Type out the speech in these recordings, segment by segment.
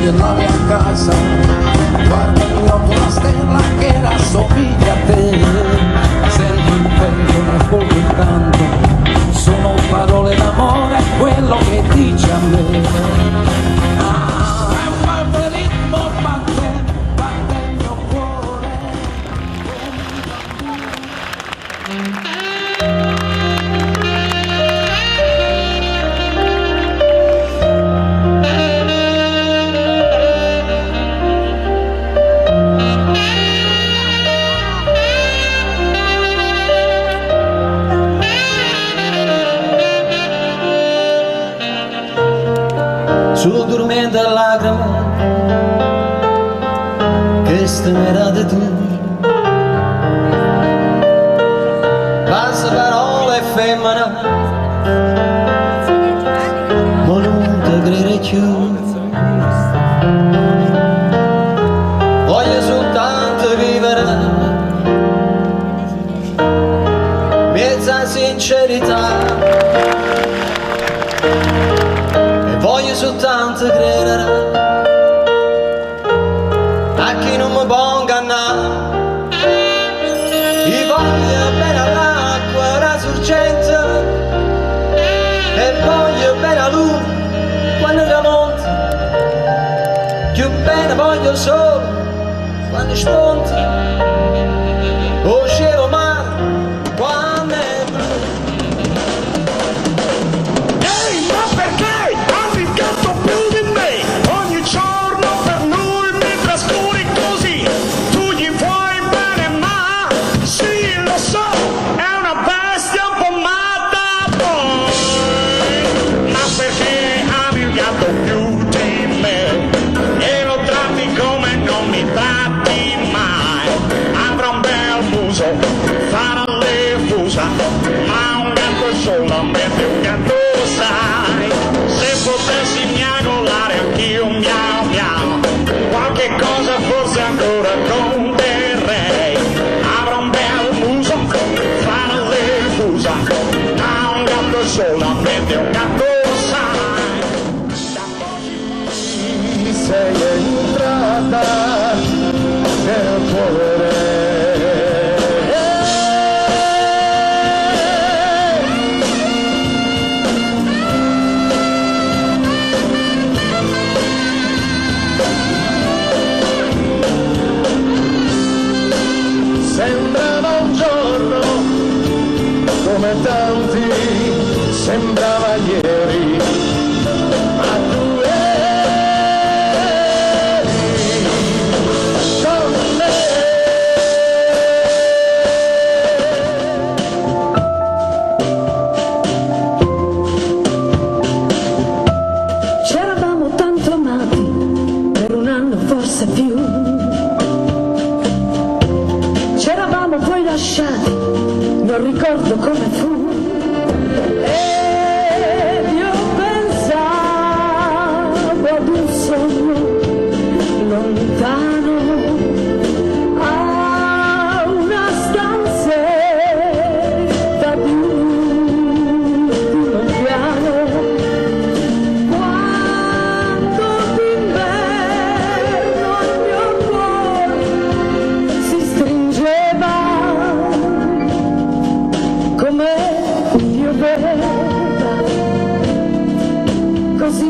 della mia casa, guardo in alto una stella che rassomiglia a te, sento il vento nel fuoco intanto, sono parole d'amore quello che dice a me. Su dormendo a lacrime che stenerate tu, passa parole femmina ma non te credere più. Voglio soltanto vivere mezza sincerità, voglio soltanto credere a chi non mi può ingannare. Io voglio bene all'acqua rasorgente e voglio bene a lui quando tramonta, più bene voglio solo quando spunta o cielo mare quando è blu. Ehi, ma perché? Più di me, ogni giorno per lui mi trascuri così. Tu gli vuoi bene, ma sì, lo so, è una bestia un po' matta poi. Ma perché ami il gatto più di me e lo tratti come non mi tratti mai? Avrà un bel muso, farà le fusa, ma un gatto è solamente un gatto, sai. Se potessi miagolare anch'io miau miau, qualche cosa forse ancora conterrei. Avrà un bel muso, farà le fusa, ma un gatto è solamente un gatto, sai. Sei entrata nel cuore, sembrava un giorno come tanti, sembrava ieri, ma tu eri con me. C'eravamo tanto amati per un anno, forse più. C'eravamo poi lasciati, non ricordo come fu. Ed io pensavo ad un sogno lontano, a una stanzetta di un piano. Quando d'inverno il mio cuore si stringeva come pioveva, così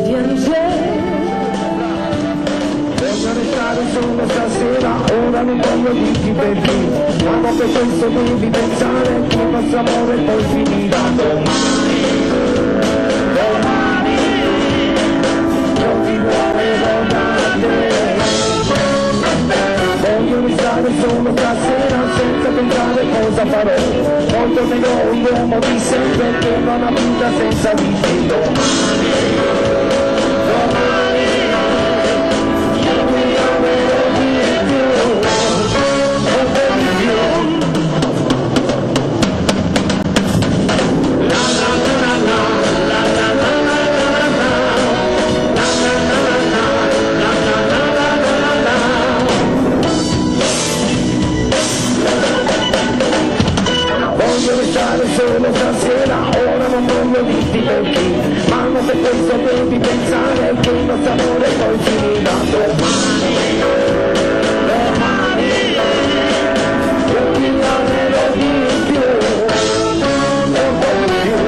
piangeva. Voglio restare solo stasera, ora non voglio dirti perché, ma per questo devi pensare che il nostro amore poi finirà domani. Domani non ti muoverò da te. Voglio restare solo stasera senza pensare cosa farò, poi tornerò l'uomo di sempre che non ha vita senza di te. Domani, domani io mi amerò di più, molto di più. La la la la la la la la la la la. Voglio restare solo stasera, ora non voglio dirti perché, ma non se questo devi pensare che il nostro amore poi finirà domani, non ti amerò di più, un po' di più.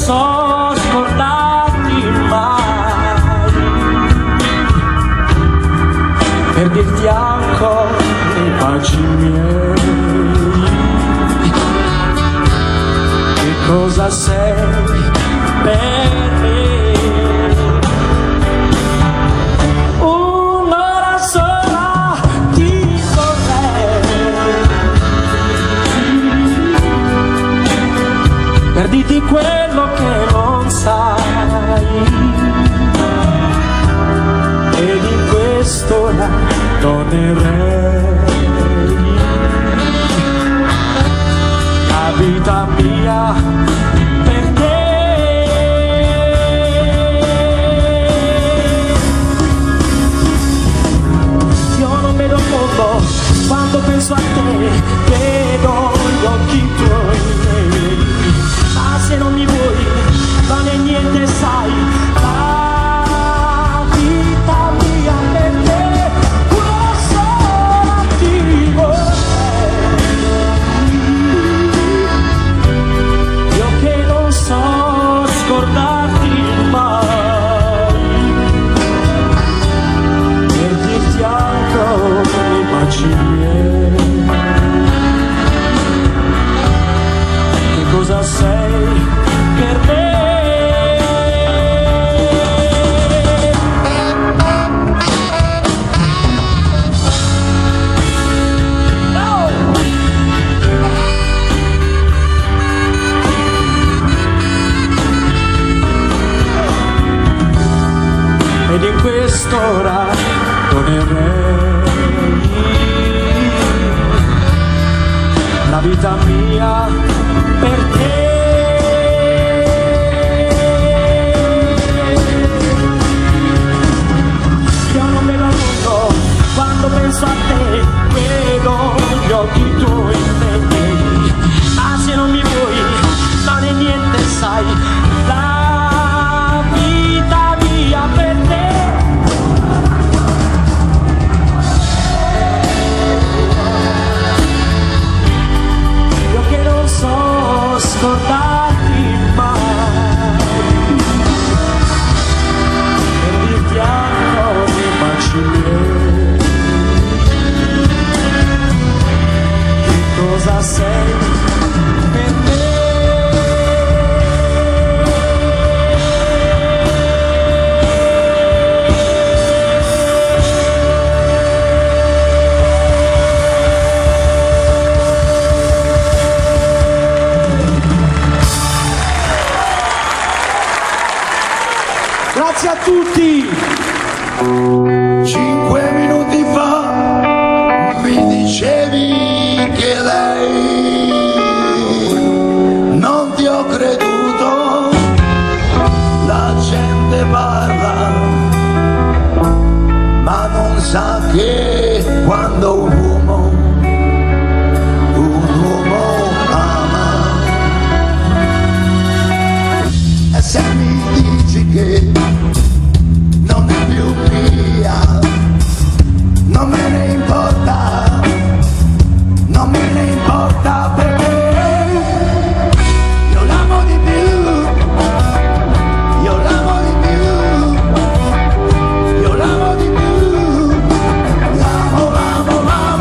so scordarti mai, per dirti ancora i baci miei, che cosa sei per me. Un'ora sola ti vorrei, per dirti quello che non sai, ed in quest'ora tornerei. La vita mia per te. Io non vedo il mondo quando penso a te, vedo gli occhi tuoi. Ma se non mi vuoi, non è niente, sai, la vita mia per te, una sola ti vorrei. Io che non so scordarti mai, per dirti ancora i baci miei, che cosa sei per me. Ed in quest'ora tornerei. La vita mia per te. Io non vedo il mondo quando penso a te, vedo gli occhi tuoi nei miei. Ma se non mi vuoi, non è niente, sai, la vita mia per te. Io che non so scordarti mai, per dirti ancora i baci miei, che cosa sei per me. Grazie a tutti! 5 minuti fa mi dicevi che lei, non ti ho creduto, la gente parla, ma non sa che quando un uomo ama, e se mi dici che non è più mia, non me ne importa, non me ne importa, perché io l'amo di più, io l'amo di più, io l'amo di più, l'amo, l'amo, l'amo.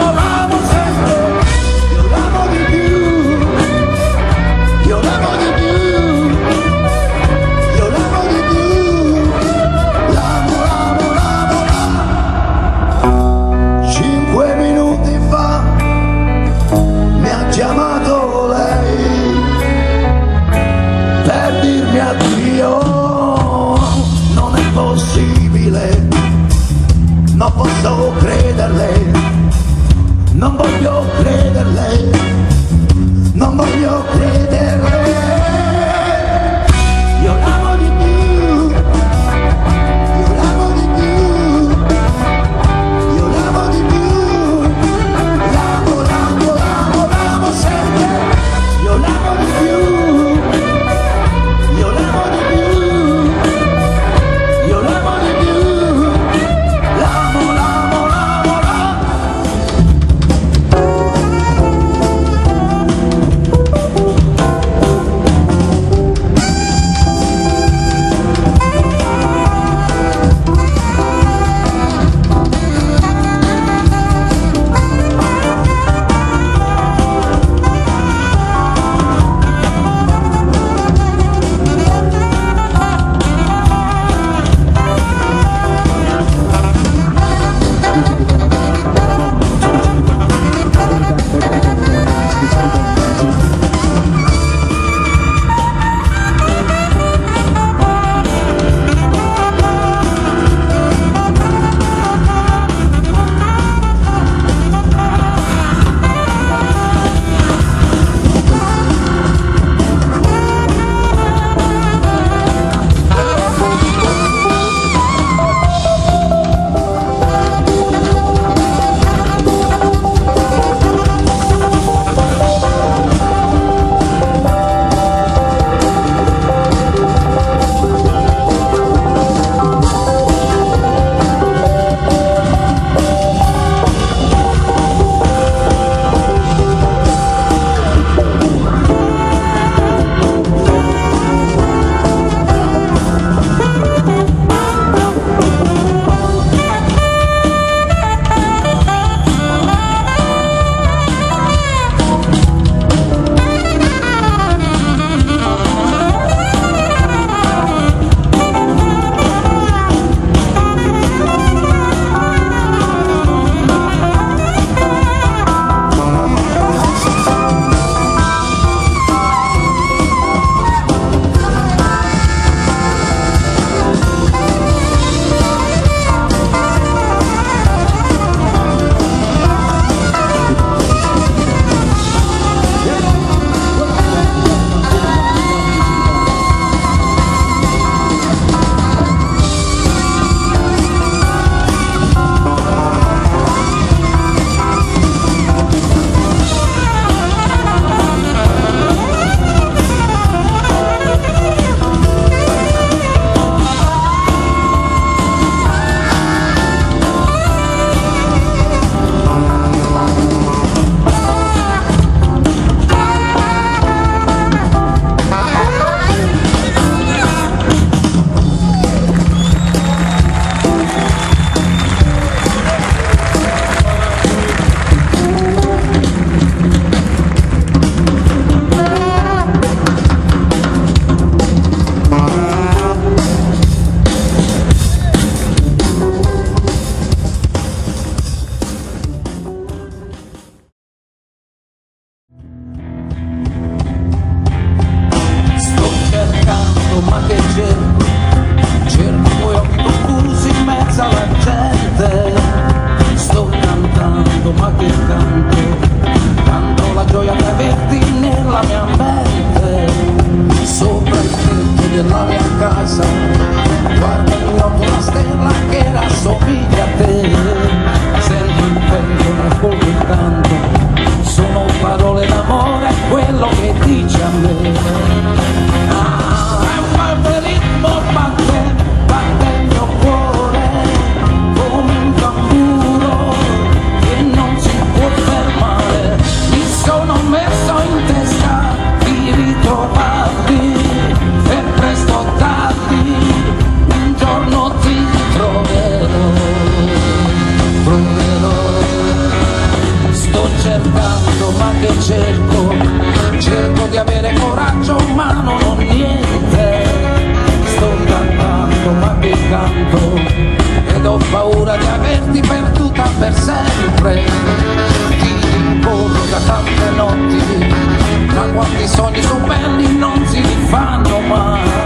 cerco, cerco i tuoi occhi confusi in mezzo alla gente. Sto cantando, ma che canto, canto la gioia di averti nella mia mente. Sopra il tetto della mia casa guardo in alto una stella che rassomiglia a te. Sento il vento nel colpo il canto, sono parole d'amore quello che dici a me. È un forte ritmo, batte, batte il mio cuore come un tamburo che non si può fermare. Mi sono messo in testa di ritrovarti e presto tardi un giorno ti troverò, troverò. Sto cercando, ma che cerco, cerco di avere coraggio ma non ho niente. Sto cantando, ma che canto, ed ho paura di averti perduta per sempre. Ti rincorro da tante notti, ma quanti sogni sono belli non si rifanno mai.